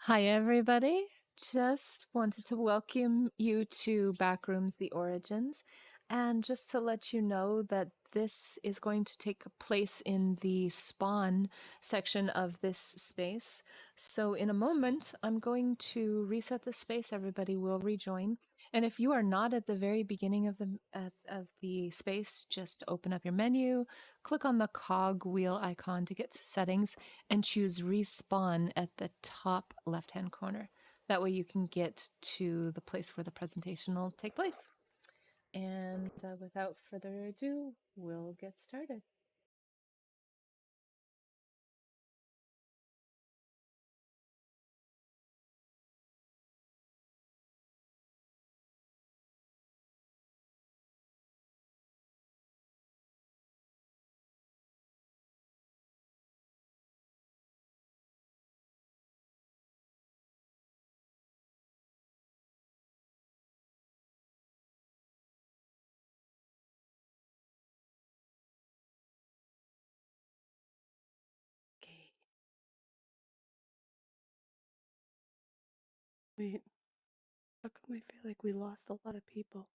Hi, everybody. Just wanted to welcome you to Backrooms, The Origins, and just to let you know that this is going to take place in the spawn section of this space. So in a moment, I'm going to reset the space. Everybody will rejoin. And if you are not at the very beginning of the space, just open up your menu, click on the cog wheel icon to get to settings, and choose respawn at the top left-hand corner. That way you can get to the place where the presentation will take place. And without further ado, we'll get started. Okay. Wait, how come I feel like we lost a lot of people?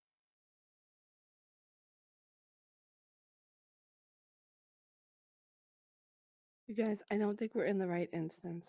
You guys, I don't think we're in the right instance.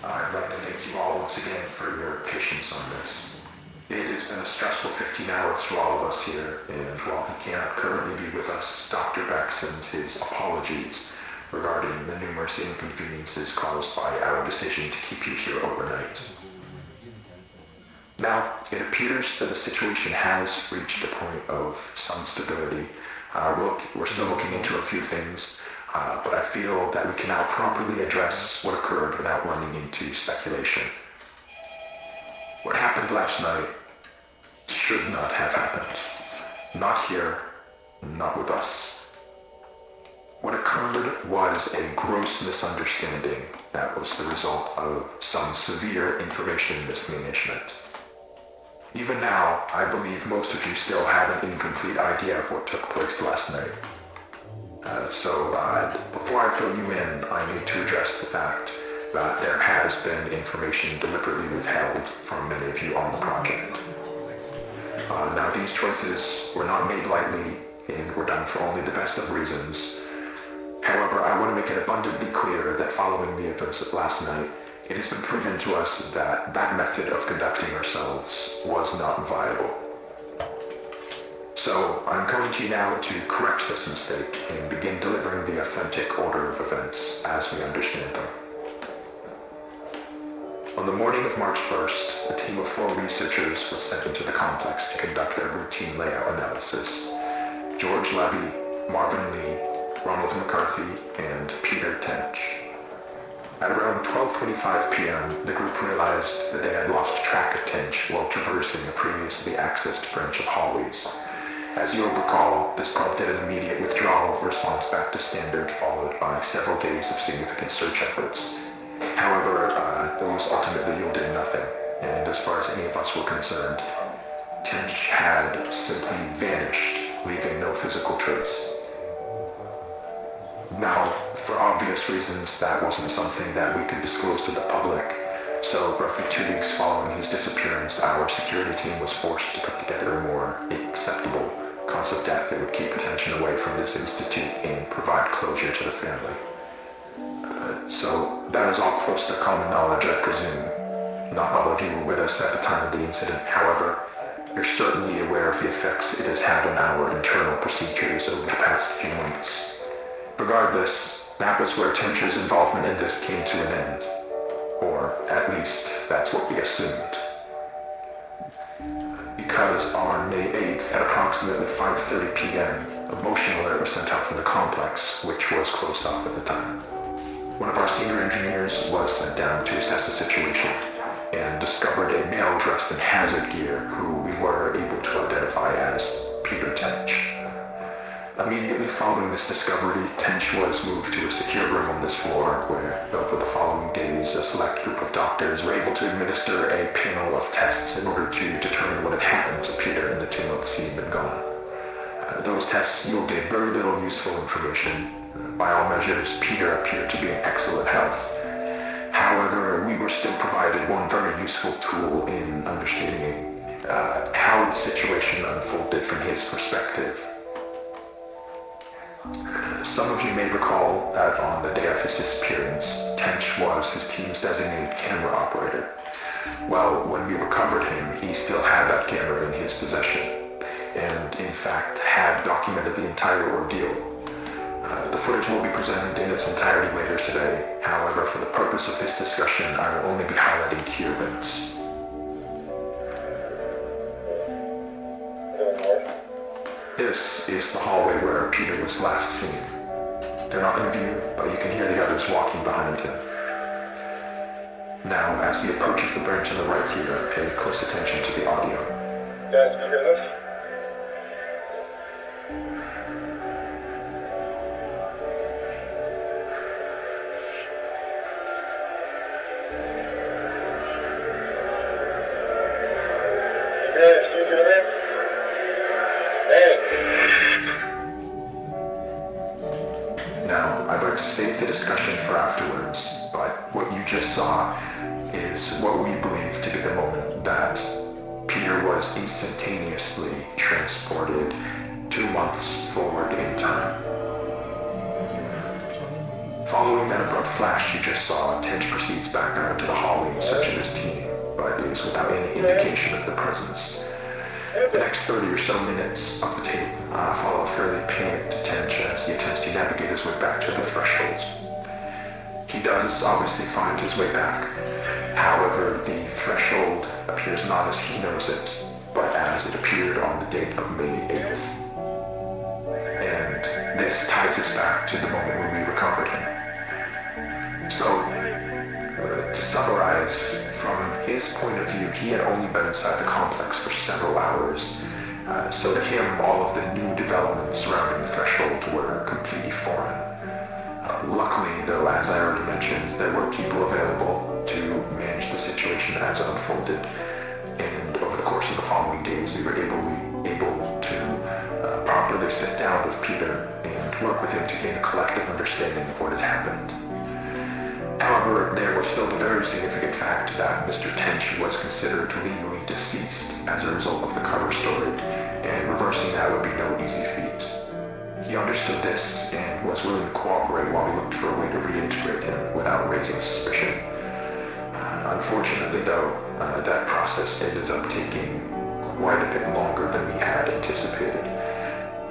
I'd like to thank you all once again for your patience on this. It has been a stressful 15 hours for all of us here, and while he cannot currently be with us, Dr. Beck sends his apologies regarding the numerous inconveniences caused by our decision to keep you here overnight. Now, it appears that the situation has reached a point of some stability. We're still looking into a few things, but I feel that we can now properly address what occurred without running into speculation. What happened last night should not have happened. Not here, not with us. What occurred was a gross misunderstanding that was the result of some severe information mismanagement. Even now, I believe most of you still have an incomplete idea of what took place last night. Before I fill you in, I need to address the fact that there has been information deliberately withheld from many of you on the project. Now, these choices were not made lightly and were done for only the best of reasons. However, I want to make it abundantly clear that following the events of last night, it has been proven to us that that method of conducting ourselves was not viable. So, I'm coming to you now to correct this mistake and begin delivering the authentic order of events as we understand them. On the morning of March 1st, a team of 4 researchers was sent into the complex to conduct their routine layout analysis. George Levy, Marvin Lee, Ronald McCarthy, and Peter Tench. At around 12:25 p.m., the group realized that they had lost track of Tench while traversing a previously accessed branch of hallways. As you'll recall, this prompted an immediate withdrawal of response back to standard, followed by several days of significant search efforts. However, those ultimately yielded nothing, and as far as any of us were concerned, Tench had simply vanished, leaving no physical trace. Now, for obvious reasons, that wasn't something that we could disclose to the public, so roughly 2 weeks following his disappearance, our security team was forced to put together a more acceptable cause of death that would keep attention away from this institute and provide closure to the family. So that is all close to common knowledge, I presume. Not all of you were with us at the time of the incident. However, you're certainly aware of the effects it has had on our internal procedures over the past few months. Regardless, that was where Tench's involvement in this came to an end. Or, at least, that's what we assumed. Because on May 8th, at approximately 5:30 p.m., a motion alert was sent out from the complex, which was closed off at the time. One of our senior engineers was sent down to assess the situation and discovered a male dressed in hazard gear who we were able to identify as Peter Tench. Immediately following this discovery, Tench was moved to a secure room on this floor where, over the following days, a select group of doctors were able to administer a panel of tests in order to determine what had happened to Peter in the 2 months he had been gone. Those tests yielded very little useful information. By all measures, Peter appeared to be in excellent health. However, we were still provided one very useful tool in understanding how the situation unfolded from his perspective. Some of you may recall that on the day of his disappearance, Tench was his team's designated camera operator. Well, when we recovered him, he still had that camera in his possession, and in fact had documented the entire ordeal. The footage will be presented in its entirety later today. However, for the purpose of this discussion, I will only be highlighting key events. This is the hallway where Peter was last seen. They're not in view, but you can hear the others walking behind him. Now, as he approaches the branch on the right here, pay close attention to the audio. Guys, can you hear this? Guys, can you hear this? Hey! Now, I'd like to save the discussion for afterwards, but what you just saw is what we believe to be the moment that Peter was instantaneously transported 2 months forward in time. Following that abrupt flash you just saw, Tench proceeds back out into the hallway in search of his team, but is without any indication of their presence. The next 30 or so minutes of the tape follow a fairly panicked Tench as he attempts to navigate his way back to the threshold. He does obviously find his way back. However, the threshold appears not as he knows it, but as it appeared on the date of May 8th. And this ties us back to the moment when we recovered him. So, to summarize, from his point of view, he had only been inside the complex for several hours. So to him, all of the new developments surrounding the threshold were completely foreign. Luckily, though, as I already mentioned, there were people available to manage the situation as it unfolded. And over the course of the following days, we were able to properly sit down with Peter and work with him to gain a collective understanding of what had happened. However, there was still the very significant fact that Mr. Tench was considered legally deceased as a result of the cover story, and reversing that would be no easy feat. He understood this and was willing to cooperate while we looked for a way to reintegrate him without raising suspicion. Unfortunately, though, that process ended up taking quite a bit longer than we had anticipated,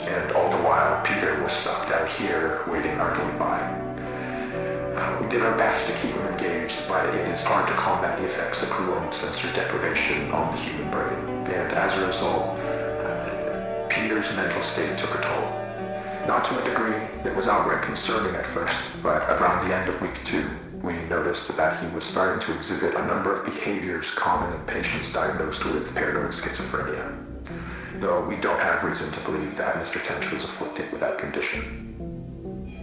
and all the while Peter was sucked out here waiting idly by. We did our best to keep him engaged, but it is hard to combat the effects of prolonged sensory deprivation on the human brain, and as a result, Peter's mental state took a toll. Not to a degree that was outright concerning at first, but around the end of week 2, we noticed that he was starting to exhibit a number of behaviors common in patients diagnosed with paranoid schizophrenia, though we don't have reason to believe that Mr. Tench was afflicted with that condition.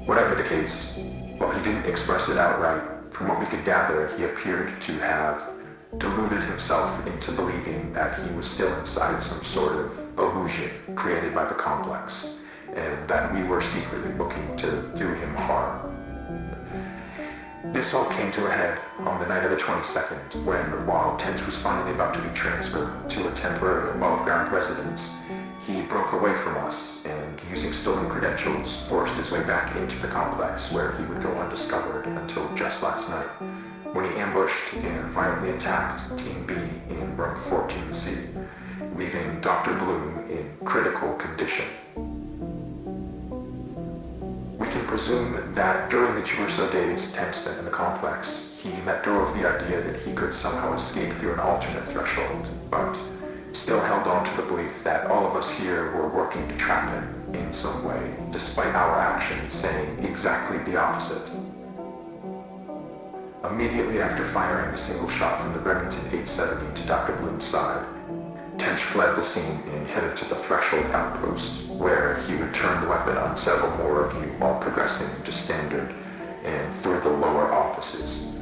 Whatever the case, while he didn't express it outright, from what we could gather, he appeared to have deluded himself into believing that he was still inside some sort of illusion created by the complex, and that we were secretly looking to do him harm. This all came to a head on the night of the 22nd, when, while Tench was finally about to be transferred to a temporary above-ground residence, he broke away from us and, using stolen credentials, forced his way back into the complex where he would go undiscovered until just last night, when he ambushed and violently attacked Team B in room 14C, leaving Dr. Bloom in critical condition. We can presume that during the 2 or so days Tench spent in the complex, he let go of the idea that he could somehow escape through an alternate threshold, but still held on to the belief that all of us here were working to trap him in some way, despite our actions saying exactly the opposite. Immediately after firing a single shot from the Remington 870 to Dr. Bloom's side, Tench fled the scene and headed to the threshold outpost, where he would turn the weapon on several more of you while progressing to standard and through the lower offices.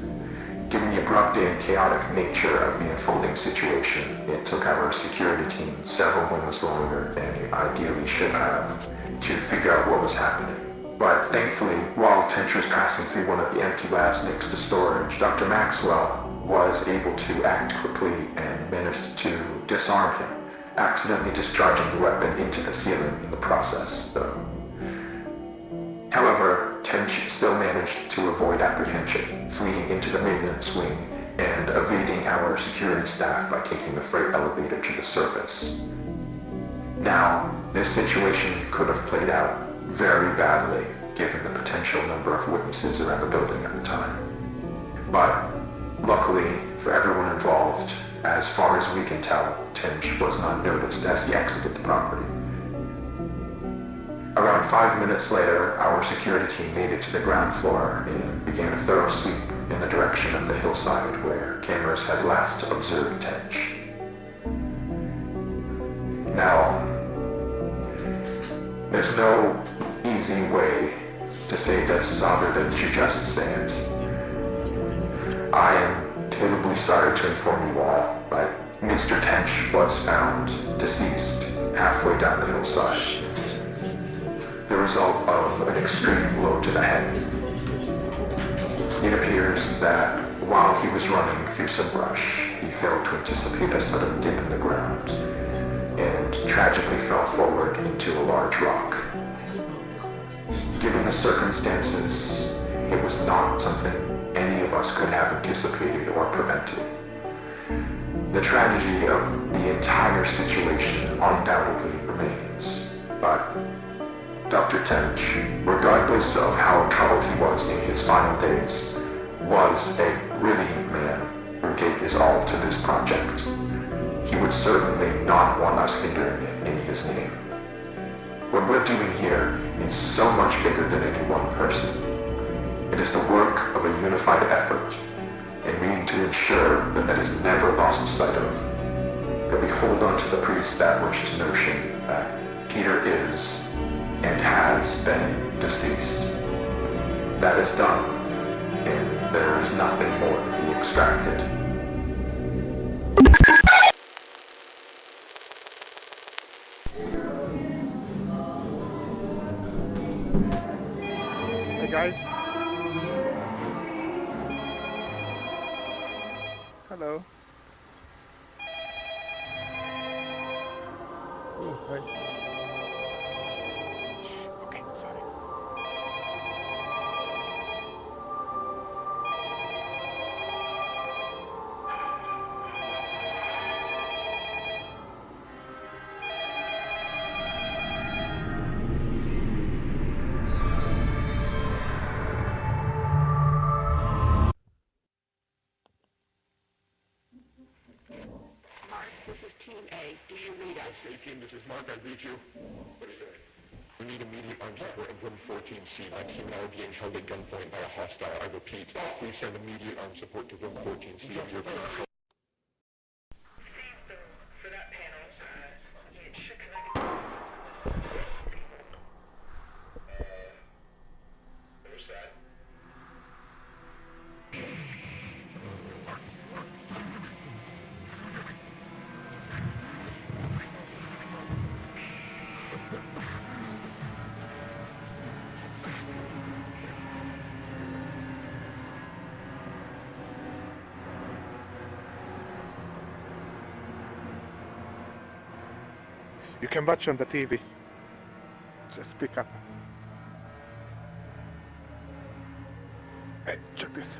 Given the abrupt and chaotic nature of the unfolding situation, it took our security team several moments longer than it ideally should have to figure out what was happening. But thankfully, while Tench was passing through one of the empty labs next to storage, Dr. Maxwell was able to act quickly and managed to disarm him, accidentally discharging the weapon into the ceiling in the process, though. However, Tench still managed to avoid apprehension, fleeing into the maintenance wing and evading our security staff by taking the freight elevator to the surface. Now, this situation could have played out very badly, given the potential number of witnesses around the building at the time. But luckily for everyone involved, as far as we can tell, Tench was not noticed as he exited the property. Around 5 minutes later, our security team made it to the ground floor and began a thorough sweep in the direction of the hillside where cameras had last observed Tench. Now, there's no easy way to say this other than to just say it. I am terribly sorry to inform you all, but Mr. Tench was found deceased halfway down the hillside. The result of an extreme blow to the head. It appears that while he was running through some brush, he failed to anticipate a sudden dip in the ground and tragically fell forward into a large rock. Given the circumstances, it was not something any of us could have anticipated or prevented. The tragedy of the entire situation undoubtedly remains, but Dr. Tench, regardless of how troubled he was in his final days, was a brilliant man who gave his all to this project. He would certainly not want us hindering it in his name. What we're doing here is so much bigger than any one person. It is the work of a unified effort, and we need to ensure that that is never lost sight of. That we hold on to the pre-established notion that Peter is and has been deceased. That is done, and there is nothing more to be extracted. Hey guys. Hello. Oh, hi. Okay, sorry. Mark, this is Team A. Do you read us? Hey team, this is Mark. I read you. What is it? We need immediate armed support in room 14C. My team and I are being held at gunpoint by a hostile. I repeat, please send immediate armed support to room 14C on your phone. For that panel, it should connect. Who's that? You can watch on the TV. Just pick up. Hey, check this.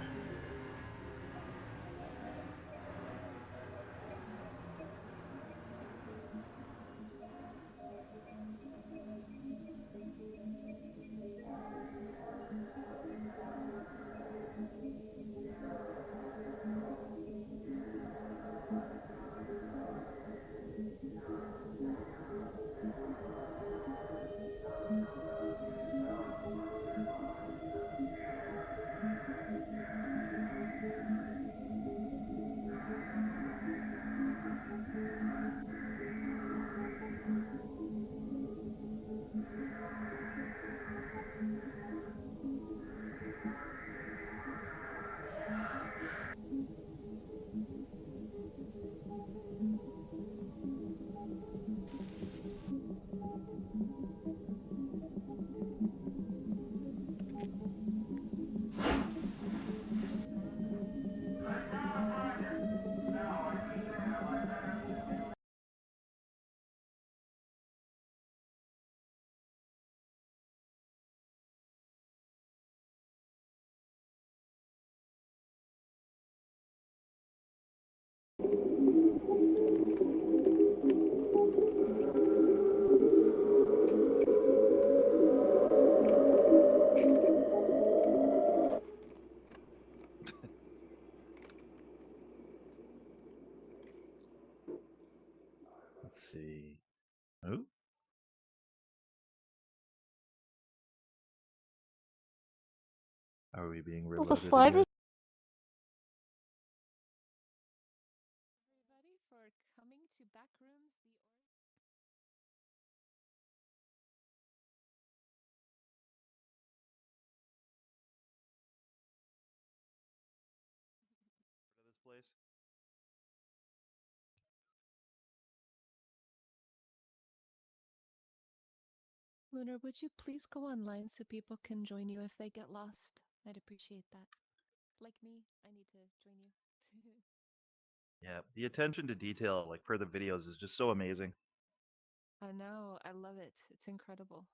Let's see. Oh. Are we being Well, reloaded the slide again? was Everybody for coming to Backrooms, the This place? Lunar, would you please go online so people can join you if they get lost? I'd appreciate that. Like me, I need to join you. Yeah, the attention to detail, like for the videos, is just so amazing. I know, I love it. It's incredible.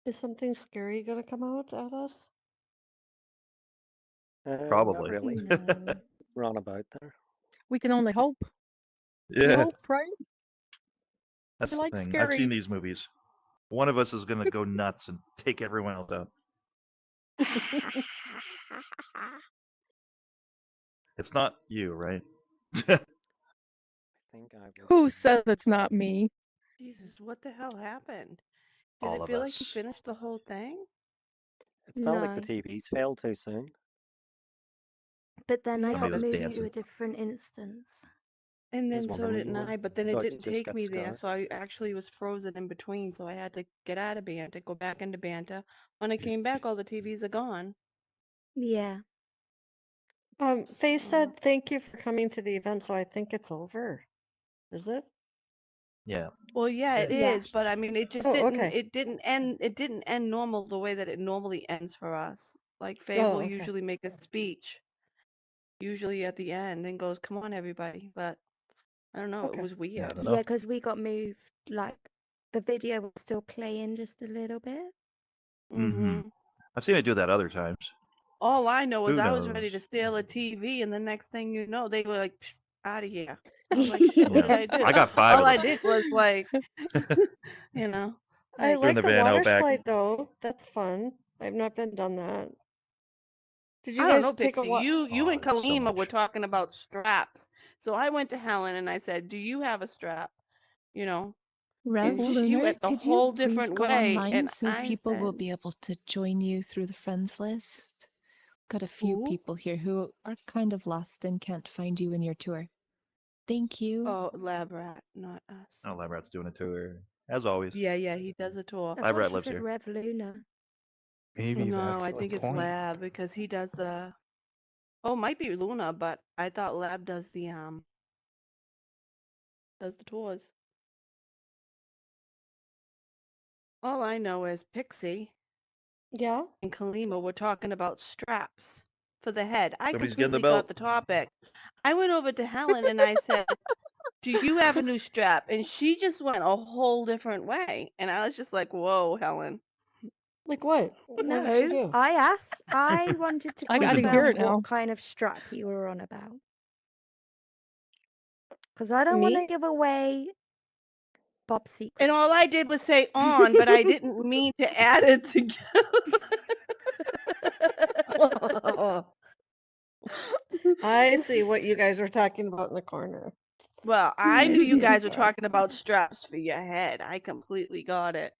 Is something scary gonna come out at us? Probably. Not really. No. We're on about there. We can only hope. Yeah, Hope, right? that's We the like thing. I've seen scaries. these movies. One of us is gonna go nuts and take everyone else out. It's not you, right? I think I will. Who says it's not me? Jesus, what the hell happened? Did All it of feel like you us. finished the whole thing? It felt like the No. TVs fell too soon. But then I Yeah, got Somebody was moved to dancing. a different instance. and I was then so wondering did where you I, were. but then it Thought you didn't just take got me there, scarred. so I actually was frozen in between, so I had to get out of Banter, go back into Banter. When I came back, all the TVs are gone. Yeah. They So, said thank you for coming to the event, so I think it's over. Is it? Yeah. well, yeah, it Yeah. is, but I mean, it just Oh, didn't. okay. It didn't end. It didn't end normal the way that it normally ends for us. Like Faye Oh, will okay. usually make a speech, usually at the end, and goes, "Come on, everybody!" But I don't know. It Okay. was Yeah, I weird. don't Yeah, know. because we got moved, like, the video was still playing just a little bit. Mm-hmm. Mhm. I've seen it do that other times. All I know is Who I was ready to knows? steal a TV, and the next thing you know, they were like, "Out of here." I was like, "Shit, what did Yeah. I do?" I got 5 All of I them. did was like, you know, I like Doing like the the van water out back. slide though. That's fun. I've not been done that. Did you I don't guys know, take a Pixie. walk? You and Oh, so Kalima were much. talking about straps. So I went to Helen and I said, "Do you have a strap?" You know, Rev and she Lunar, went a could you whole please different go way, online and so I people will said, be able to join you through the friends list? Got a few "Who? people here who are kind of lost and can't find you in your tour. Thank you. Oh, Lab Rat, not us." Oh, Lab Rat's doing a tour as always. Yeah, he does a tour. I Lab thought Rat she lives said here. Rev Luna. Maybe No, that's I the think it's point. Lab because he does the. Oh, it might be Luna, but I thought Lab does the tours. All I know is Pixie Yeah. and Kalima were talking about straps for the head. I Somebody's getting the completely got belt. the topic. I went over to Helen and I said, "Do you have a new strap?" And she just went a whole different way. And I was just like, "Whoa, Helen." Like what? What did she No, do? I wanted to I gotta confirm hear it what now. kind of strap you were on about. Because I don't want to Me? give away Bob's secret. And all I did was say on, but I didn't mean to add it together. I see what you guys were talking about in the corner. Well, I knew you Yeah. guys were talking about straps for your head. I completely got it.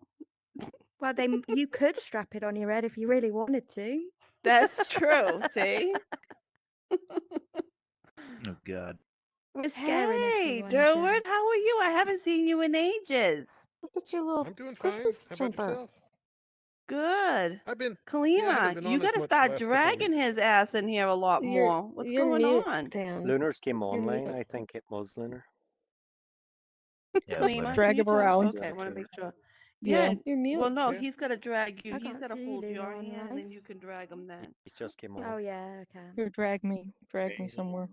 Well, then you could strap it on your head if you really wanted to. That's true. See? Oh God. We're scaring Hey, everyone, Joe. Durward, how are you? I haven't seen you in ages. Look at your little I'm doing fine. Christmas How about jumper. yourself? Good. I haven't Kalima, been you on as gotta much start last couple of dragging weeks. his ass in here a lot You're more. What's you're going mute, on? Dan. Lunar's came You're online, mute. I think it was Lunar. Yeah, it was Kalima, Lunar. can Drag you him talk? around. Okay, I want to Tour. make sure. Yeah, Yeah, you're mute. well, no, Yeah. he's gotta drag you. I He's can't gotta see hold Luna your on hand, and live. then you can drag him then. He just came on. Oh yeah, okay. Here, drag me somewhere.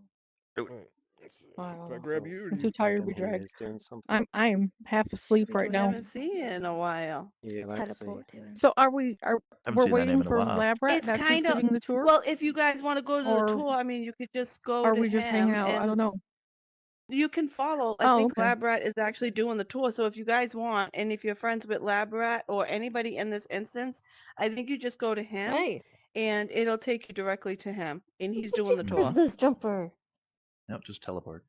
All right. Let's see. I don't Do I know. grab you or I'm do too you? tired to And be he dragged. is doing something. I'm half asleep right We now. haven't seen you in a while. Yeah, let's see. Teleport to him. So are Haven't we're seen that name waiting in a for while. Lab Rat? It's That's who's kind of, giving the tour? well, if you guys want to go to the Or tour, I mean, you could just go are to we just hanging him out? I and don't know. you can follow. I Oh, think okay. Lab Rat is actually doing the tour. So if you guys want, and if you're friends with Lab Rat or anybody in this instance, I think you just go to him Hey, and it'll take you directly to him. And he's look at doing your the tour. Christmas jumper. Nope, just teleport.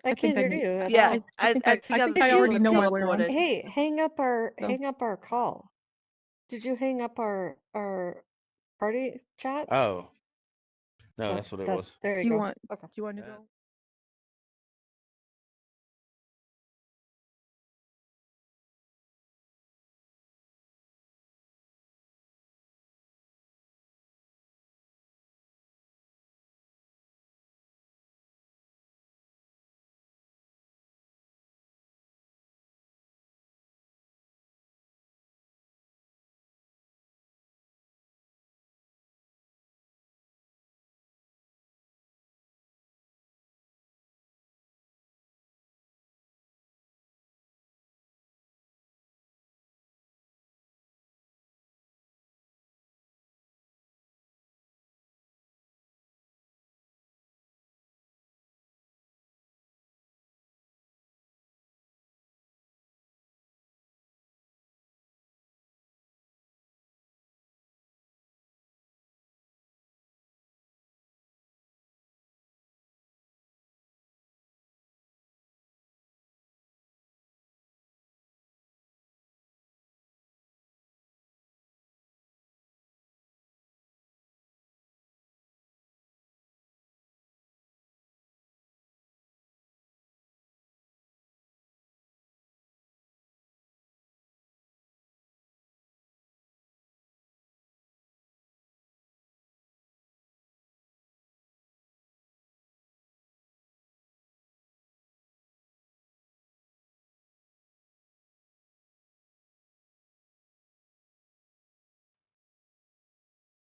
I can't hear you at Yeah, all. I think I other already people know have my way around. teleported. Hey, hang up our So- call. Did you hang up our party chat? Oh. No, that's what it was. There Do you you go. want- Okay. Do you want to go?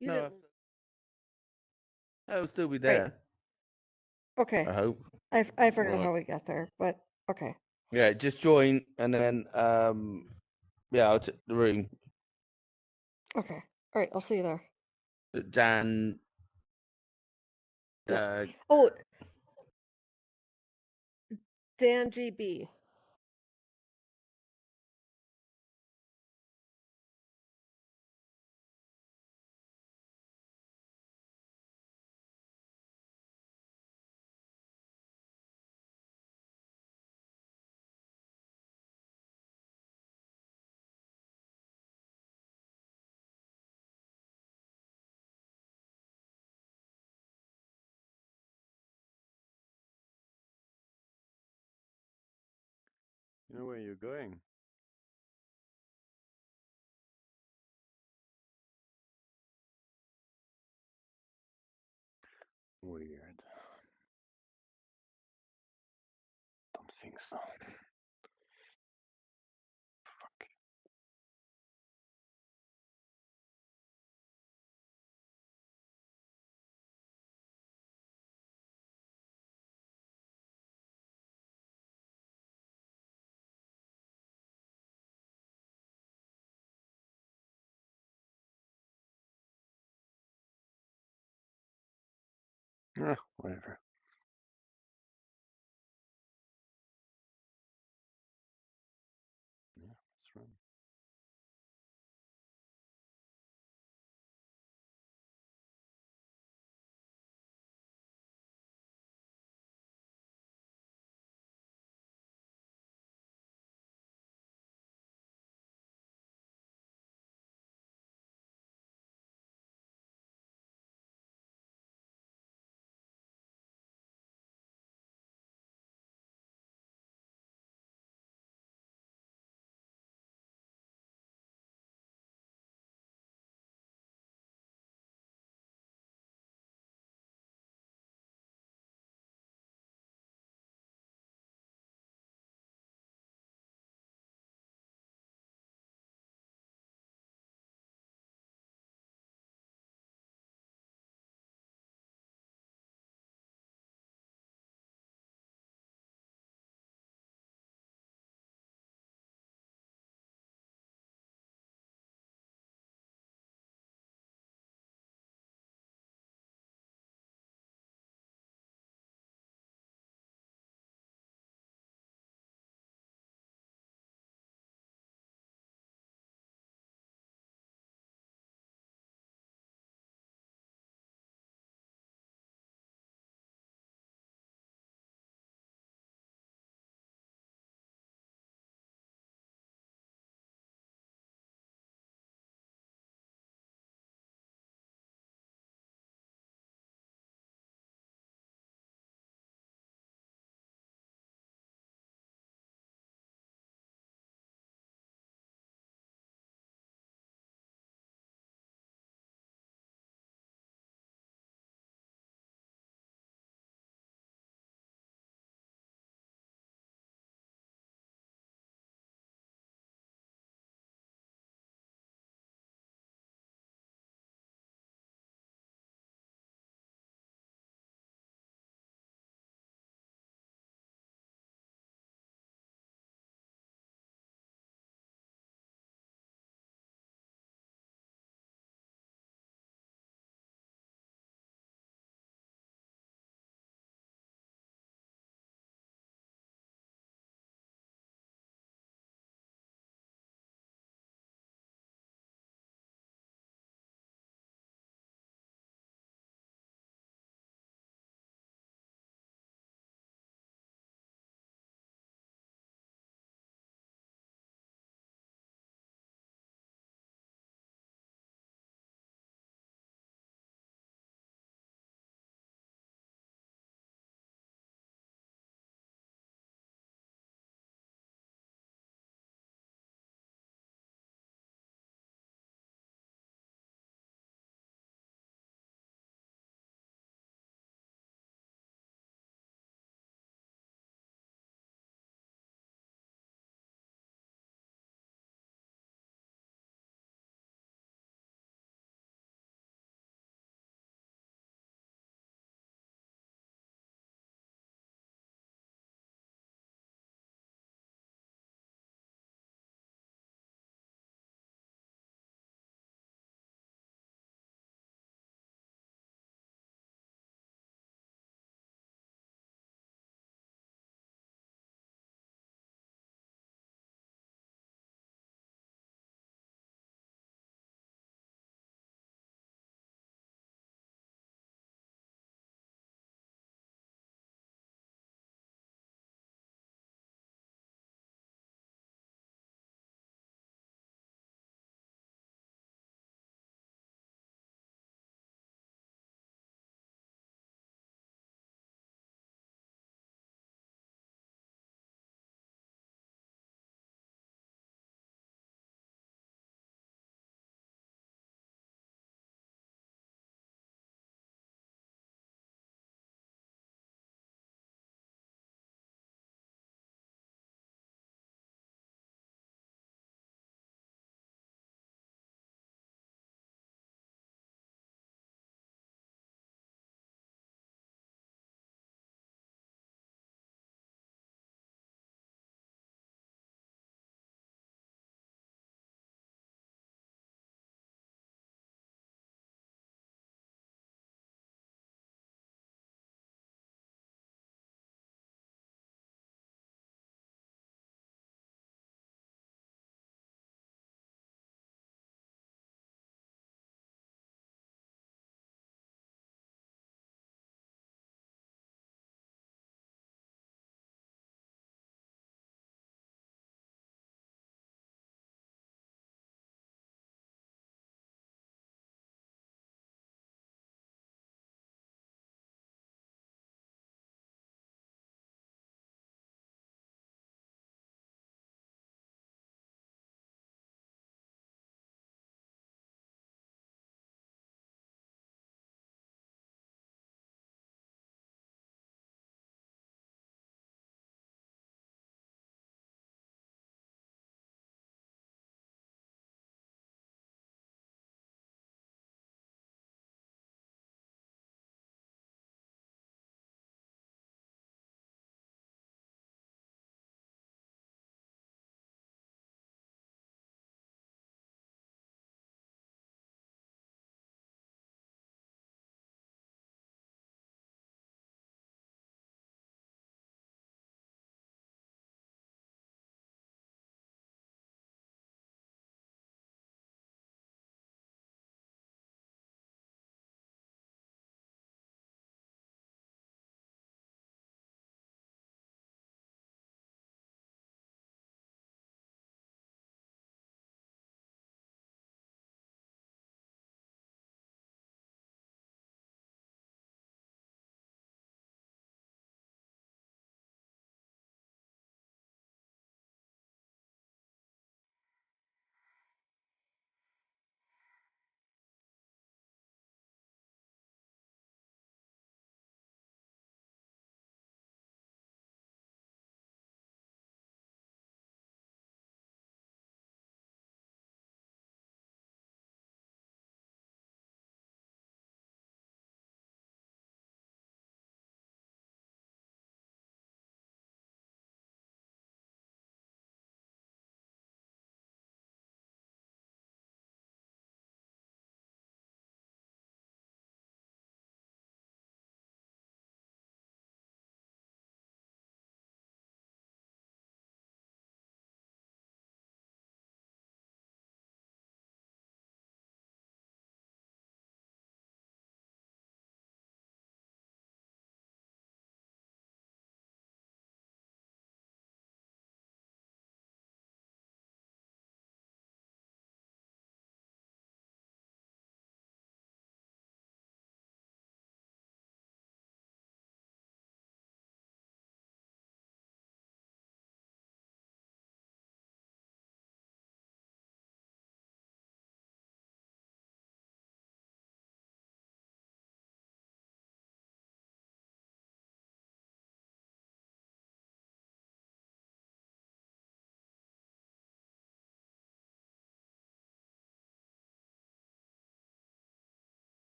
No, I would still be Right. there. Okay. I hope. I forgot Right. how we got there, but okay. Yeah, just join and then yeah, I'll take the room. Okay. All right. I'll see you there. Dan. Yeah. Oh, Dan GB. Where are you going? Weird. Don't think so. Fuck. Whatever.